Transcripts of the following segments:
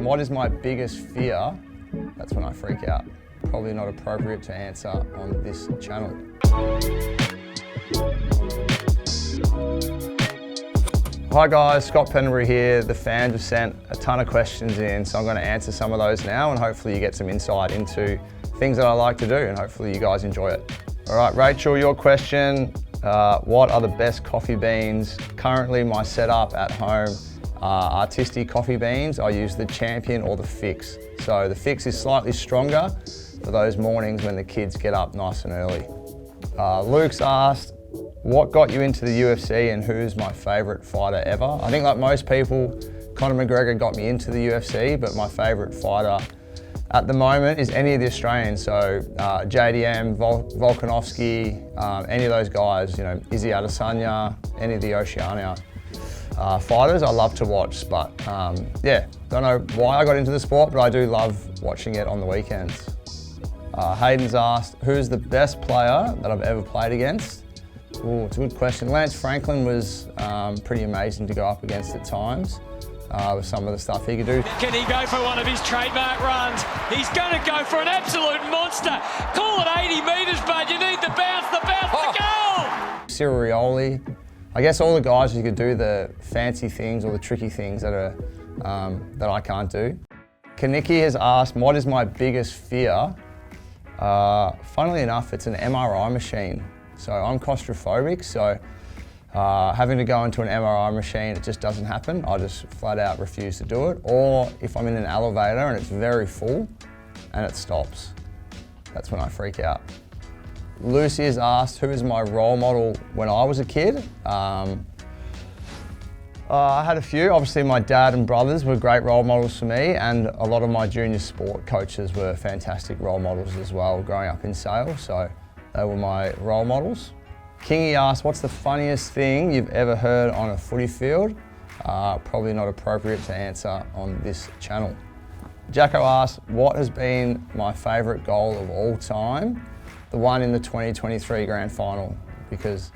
what is my biggest fear? That's when I freak out. Probably not appropriate to answer on this channel. Hi guys, Scott Pendlebury here. The fans have sent a ton of questions in, so I'm going to answer some of those now, and hopefully you get some insight into things that I like to do, and hopefully you guys enjoy it. All right, Rachel, your question. What are the best coffee beans? Currently my setup at home are artistic coffee beans. I use the Champion or the Fix. So the Fix is slightly stronger for those mornings when the kids get up nice and early. Luke's asked, what got you into the UFC and who's my favourite fighter ever? I think like most people, Conor McGregor got me into the UFC, but my favourite fighter at the moment is any of the Australians. So JDM, Volkanovski, any of those guys, you know, Izzy Adesanya, any of the Oceania fighters I love to watch. But yeah, don't know why I got into the sport, but I do love watching it on the weekends. Hayden's asked, who's the best player that I've ever played against? Ooh, it's a good question. Lance Franklin was pretty amazing to go up against at times with some of the stuff he could do. Can he go for one of his trademark runs? He's going to go for an absolute monster. Call it 80 metres, bud. You need the bounce, the goal! Cyril Rioli. I guess all the guys who could do the fancy things or the tricky things that are that I can't do. Kaniki has asked, what is my biggest fear? Funnily enough, it's an MRI machine. So I'm claustrophobic, so having to go into an MRI machine, it just doesn't happen. I just flat out refuse to do it. Or if I'm in an elevator and it's very full and it stops, that's when I freak out. Lucy has asked, who is my role model when I was a kid? I had a few. Obviously my dad and brothers were great role models for me, and a lot of my junior sport coaches were fantastic role models as well growing up in sales. So they were my role models. Kingy asked, what's the funniest thing you've ever heard on a footy field? Probably not appropriate to answer on this channel. Jacko asked, what has been my favourite goal of all time? The one in the 2023 grand final, because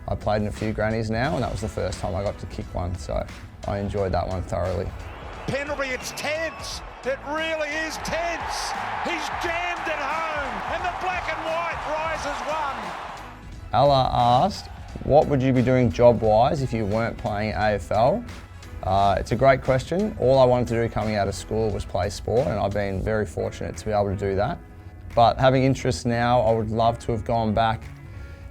I played in a few grannies now and that was the first time I got to kick one, so I enjoyed that one thoroughly. Pendlebury, it's tense. It really is tense. He's jammed it home, and the black and white rises one. Ella asked, what would you be doing job-wise if you weren't playing AFL? It's a great question. All I wanted to do coming out of school was play sport, and I've been very fortunate to be able to do that. But having interests now, I would love to have gone back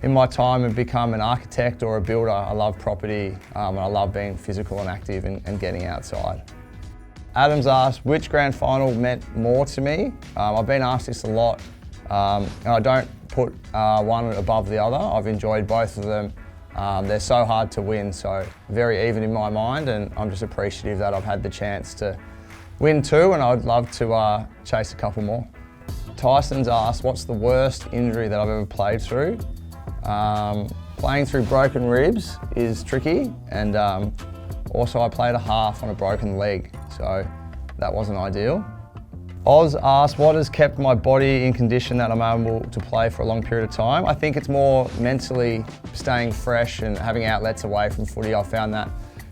in my time and become an architect or a builder. I love property, and I love being physical and active and getting outside. Adam's asked, which grand final meant more to me? I've been asked this a lot, and I don't put one above the other. I've enjoyed both of them. They're so hard to win, so very even in my mind, and I'm just appreciative that I've had the chance to win two, and I'd love to chase a couple more. Tyson's asked, what's the worst injury that I've ever played through? Playing through broken ribs is tricky, and also I played a half on a broken leg, so that wasn't ideal. Oz asked, what has kept my body in condition that I'm able to play for a long period of time? I think it's more mentally staying fresh and having outlets away from footy. I found that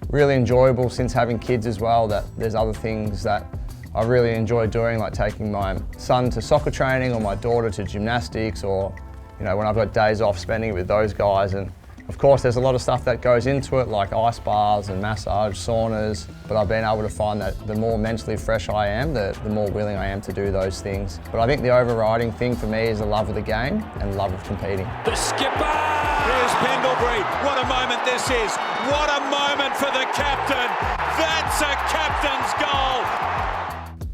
really enjoyable since having kids as well, that there's other things that I really enjoy doing, like taking my son to soccer training or my daughter to gymnastics, or you know, when I've got days off, spending it with those guys. And of course there's a lot of stuff that goes into it, like ice baths and massage, saunas, but I've been able to find that the more mentally fresh I am, the more willing I am to do those things. But I think the overriding thing for me is the love of the game and love of competing. The skipper! Here's Pendlebury. What a moment this is. What a moment for the captain. That's a captain's goal.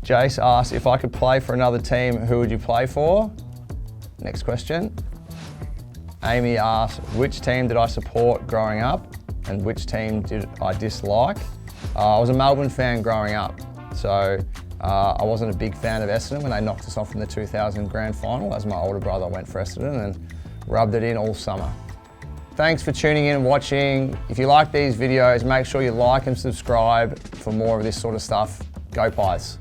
Jace asked, if I could play for another team, who would you play for? Next question. Amy asked, which team did I support growing up and which team did I dislike? I was a Melbourne fan growing up, so I wasn't a big fan of Essendon when they knocked us off in the 2000 grand final, as my older brother went for Essendon and rubbed it in all summer. Thanks for tuning in and watching. If you like these videos, make sure you like and subscribe for more of this sort of stuff. Go Pies.